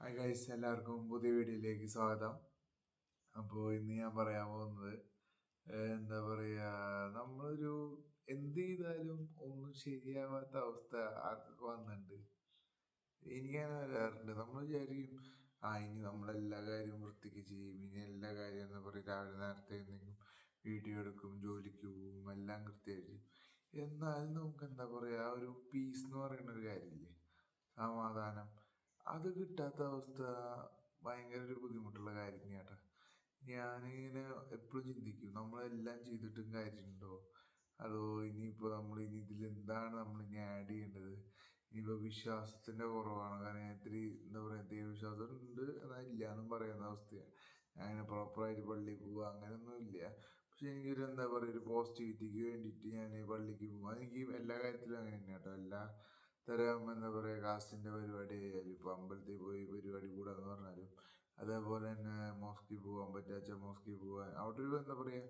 Hi guys, എല്ലാവർക്കും പുതിയ വീഡിയോയിലേക്ക് സ്വാഗതം. അപ്പോൾ ഇന്ന് ഞാൻ പറയാൻ പോകുന്നത് എന്താ പറയുക, നമ്മളൊരു എന്ത് ചെയ്താലും ഒന്നും ശരിയാവാത്ത അവസ്ഥ ആർക്കൊക്കെ വന്നിട്ടുണ്ട്. എനിക്കങ്ങനെ വരാറുണ്ട്. നമ്മൾ വിചാരിക്കും ഇനി നമ്മളെല്ലാ കാര്യവും വൃത്തിക്ക് ചെയ്യും, ഇനി എല്ലാ കാര്യം എന്താ പറയുക, രാവിലെ നേരത്തെ എന്തെങ്കിലും വീഡിയോ എടുക്കും, ജോലിക്ക് പോവും, എല്ലാം കൃത്യമായിട്ട്. എന്നാലും നമുക്ക് എന്താ പറയുക, ഒരു പീസ് എന്ന് പറയുന്ന ഒരു കാര്യമില്ലേ, സമാധാനം, അത് കിട്ടാത്ത അവസ്ഥ ഭയങ്കര ഒരു ബുദ്ധിമുട്ടുള്ള കാര്യം തന്നെയാട്ടോ. ഞാനിങ്ങനെ എപ്പോഴും ചിന്തിക്കും, നമ്മളെല്ലാം ചെയ്തിട്ടും കാര്യമുണ്ടോ, അതോ ഇനിയിപ്പോൾ ഇനി ഇതിൽ എന്താണ് നമ്മൾ ഇനി ആഡ് ചെയ്യേണ്ടത്. ഇനിയിപ്പോൾ വിശ്വാസത്തിൻ്റെ കുറവാണ്, കാരണം ഞാൻ ഇത്തിരി എന്താ പറയുക, ദൈവവിശ്വാസം ഉണ്ട് എന്നാൽ ഇല്ല എന്നും പറയുന്ന അവസ്ഥയാണ്. ഞാൻ അങ്ങനെ പ്രോപ്പറായിട്ട് പള്ളിയിൽ പോവുക അങ്ങനെയൊന്നും ഇല്ല. പക്ഷെ എനിക്കൊരു എന്താ പറയുക, ഒരു പോസിറ്റിവിറ്റിക്ക് വേണ്ടിയിട്ട് ഞാൻ പള്ളിക്ക് പോകും. എനിക്ക് എല്ലാ കാര്യത്തിലും അങ്ങനെ തന്നെ കേട്ടോ. എല്ലാ തരം എന്താ പറയുക, കാസ്റ്റിൻ്റെ പരിപാടി ആയാലും, ഇപ്പോൾ അമ്പലത്തിൽ പോയി പരിപാടി കൂടാന്ന് പറഞ്ഞാലും, അതേപോലെ തന്നെ മോസ്കിൽ പോകാൻ പറ്റാച്ച മോസ്കിൽ പോകാൻ, അവിടെ ഒരു എന്താ പറയുക,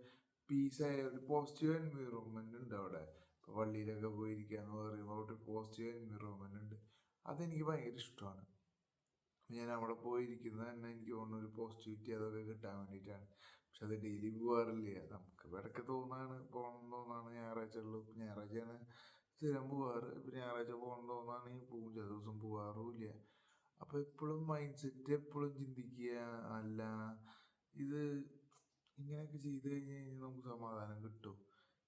പീസായ ഒരു പോസിറ്റീവ് എൻവിറോൺമെൻ്റ് ഉണ്ട് അവിടെ. ഇപ്പോൾ പള്ളിയിലൊക്കെ പോയിരിക്കുക എന്ന് പറയുമ്പോൾ അവിടെ ഒരു പോസിറ്റീവ് എൻവിറോൺമെൻ്റ് ഉണ്ട്. അതെനിക്ക് ഭയങ്കര ഇഷ്ടമാണ്. ഞാൻ അവിടെ പോയിരിക്കുന്നത് തന്നെ എനിക്ക് തോന്നുന്നു ഒരു പോസിറ്റിവിറ്റി അതൊക്കെ കിട്ടാൻ വേണ്ടിയിട്ടാണ്. പക്ഷെ അത് ഡെയിലി പോകാറില്ല. നമുക്ക് ഇടയ്ക്ക് തോന്നാണ്, പോകണം തോന്നാണ്, ഞായറാഴ്ചകളിൽ. ഞായറാഴ്ചയാണ് സ്ഥിരം പോവാറ്. ഇപ്പം ഞായറാഴ്ച പോകണം തോന്നാണെങ്കിൽ പോവും, ചില ദിവസം പോകാറുമില്ല. അപ്പോൾ എപ്പോഴും മൈൻഡ് സെറ്റ് എപ്പോഴും ചിന്തിക്കുക, അല്ല ഇത് ഇങ്ങനെയൊക്കെ ചെയ്ത് കഴിഞ്ഞ് കഴിഞ്ഞാൽ നമുക്ക് സമാധാനം കിട്ടും,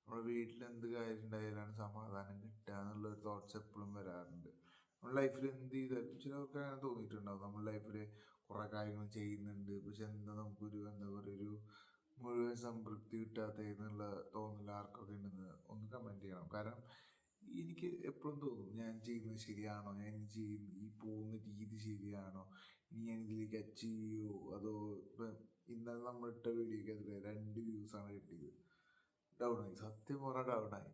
നമ്മുടെ വീട്ടിൽ എന്ത് കാര്യം ഉണ്ടായാലാണ് സമാധാനം കിട്ടുക എന്നുള്ളൊരു തോട്ട്സ് എപ്പോഴും വരാറുണ്ട്. നമ്മുടെ ലൈഫിൽ എന്ത് ചെയ്താലും ചിലർക്ക് അങ്ങനെ തോന്നിയിട്ടുണ്ടാവും, നമ്മുടെ ലൈഫിൽ കുറേ കാര്യങ്ങൾ ചെയ്യുന്നുണ്ട്, പക്ഷെ എന്താ നമുക്കൊരു എന്താ പറയുക, ഒരു മുഴുവൻ സംതൃപ്തി കിട്ടാത്തതെന്നുള്ള തോന്നൽ ആർക്കൊക്കെ ഉണ്ടെന്ന് ഒന്ന് കമൻറ്റ് ചെയ്യണം. കാരണം എനിക്ക് എപ്പോഴും തോന്നും, ഞാൻ ചെയ്യുന്നത് ശരിയാണോ, ഞാൻ ഈ പോകുന്ന രീതി ശരിയാണോ, ഇനി ഞാൻ ഇതിലേക്ക് അച്ചീവ് ചെയ്യുമോ, അതോ ഇപ്പം ഇന്നലെ നമ്മൾ ഇട്ട വീഡിയോക്ക് അതിൽ 2 വ്യൂസാണ് കിട്ടിയത്. ഡൗണായി, സത്യം പറഞ്ഞാൽ ഡൗണായി.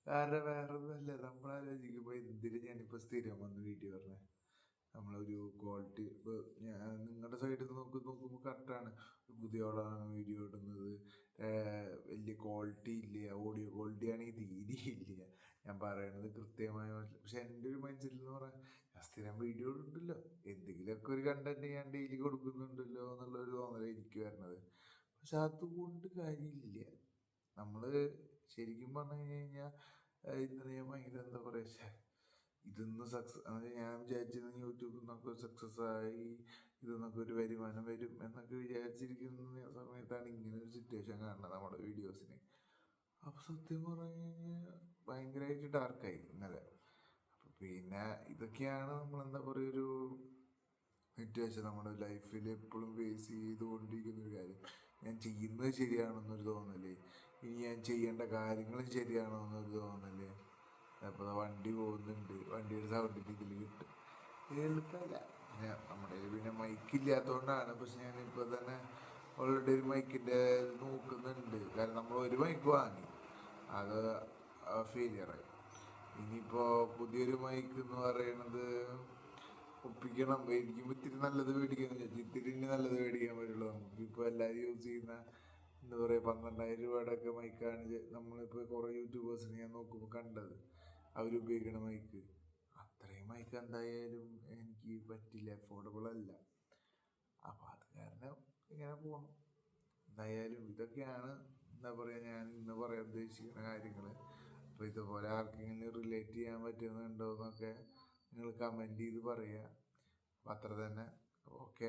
കാരണം വേറെ ഒന്നുമല്ല, നമ്മളാലോചിക്കുമ്പോൾ എന്തിന് ഞാനിപ്പോൾ സ്ഥിരം വന്ന് വീഡിയോ പറഞ്ഞത്. നമ്മളൊരു ക്വാളിറ്റി ഇപ്പോൾ ഞാൻ നിങ്ങളുടെ സൈഡിൽ നിന്ന് നോക്കുമ്പോൾ കറക്റ്റാണ്, പുതിയ ആളാണ് വീഡിയോ ഇടുന്നത്, വലിയ ക്വാളിറ്റി ഇല്ല, ഓഡിയോ ക്വാളിറ്റി ആണെങ്കിൽ തീരെ ഇല്ല, ഞാൻ പറയണത് കൃത്യമായി പക്ഷെ എൻ്റെ ഒരു മൈൻഡ് സെറ്റിൽ എന്ന് പറഞ്ഞാൽ, ഞാൻ സ്ഥിരം വീഡിയോ ഇടുന്നുണ്ടല്ലോ, എന്തെങ്കിലുമൊക്കെ ഒരു കണ്ടന്റ് ഞാൻ ഡെയിലി കൊടുക്കുന്നുണ്ടല്ലോ എന്നുള്ളൊരു തോന്നലാണ് എനിക്ക് വരുന്നത്. പക്ഷെ അതുകൊണ്ട് കാര്യമില്ല. നമ്മൾ ശരിക്കും പറഞ്ഞു കഴിഞ്ഞാൽ ഇന്നലെ ഞാൻ ഭയങ്കര എന്താ പറയുക, ഇതൊന്ന് സക്സസ്, ഞാൻ വിചാരിച്ചിരുന്ന യൂട്യൂബിൽ നിന്നൊക്കെ സക്സസ് ആയി ഇതിൽ നിന്നൊക്കെ ഒരു വരുമാനം വരും എന്നൊക്കെ വിചാരിച്ചിരിക്കുന്ന സമയത്താണ് ഇങ്ങനെ ഒരു സിറ്റുവേഷൻ കാണുന്നത് നമ്മുടെ വീഡിയോസിന്. അപ്പോൾ സത്യം പറഞ്ഞു കഴിഞ്ഞാൽ ഭയങ്കരമായിട്ട് ഡാർക്കായി ഇന്നലെ. അപ്പോൾ പിന്നെ ഇതൊക്കെയാണ് നമ്മളെന്താ പറയുക, ഒരു സിറ്റുവേഷൻ നമ്മുടെ ലൈഫിൽ എപ്പോഴും ഫേസ് ചെയ്തുകൊണ്ടിരിക്കുന്ന ഒരു കാര്യം. ഞാൻ ചെയ്യുന്നത് ശരിയാണെന്നൊരു തോന്നല്, ഇനി ഞാൻ ചെയ്യേണ്ട കാര്യങ്ങൾ ശരിയാണോ എന്നൊരു തോന്നല്. അപ്പോൾ വണ്ടി പോകുന്നുണ്ട്, വണ്ടിയുടെ സൗണ്ട് ഇതിൽ കിട്ടും, എളുപ്പമല്ല. പിന്നെ നമ്മുടെ കയ്യിൽ പിന്നെ മൈക്കില്ലാത്തതുകൊണ്ടാണ്. പക്ഷെ ഞാനിപ്പോൾ തന്നെ ഓൾറെഡി ഒരു മൈക്കിൻ്റെ നോക്കുന്നുണ്ട്. കാരണം നമ്മൾ ഒരു മൈക്ക് വാങ്ങി, അത് ഫെയിലിയറായി. ഇനിയിപ്പോൾ പുതിയൊരു മൈക്ക് എന്ന് പറയുന്നത് ഒപ്പിക്കണം. എനിക്കും ഇത്തിരി നല്ലത് മേടിക്കാൻ വിചാരിച്ചു, ഇത്തിരി നല്ലത് മേടിക്കാൻ പറ്റുള്ളൂ. നമുക്കിപ്പോൾ എല്ലാവരും യൂസ് ചെയ്യുന്ന എന്താ പറയുക, 12,000 രൂപയുടെ ഒക്കെ മൈക്കാണ് നമ്മളിപ്പോൾ കുറേ യൂട്യൂബേഴ്സിനെ ഞാൻ നോക്കുമ്പോൾ കണ്ടത്, അവരുപയോഗിക്കണ മൈക്ക്. അത്രയും മൈക്ക് എന്തായാലും എനിക്ക് പറ്റില്ല, അഫോർഡബിൾ അല്ല. അപ്പോൾ അത് കാരണം ഇങ്ങനെ പോകണം. എന്തായാലും ഇതൊക്കെയാണ് എന്താ പറയുക, ഞാൻ ഇന്ന് പറയാൻ ഉദ്ദേശിക്കുന്ന കാര്യങ്ങൾ. അപ്പോൾ ഇതുപോലെ ആർക്കെങ്കിലും റിലേറ്റ് ചെയ്യാൻ പറ്റുന്നുണ്ടോ എന്നൊക്കെ നിങ്ങൾ കമൻറ്റ് ചെയ്ത് പറയുക. അപ്പോൾ അത്ര തന്നെ. ഓക്കെ.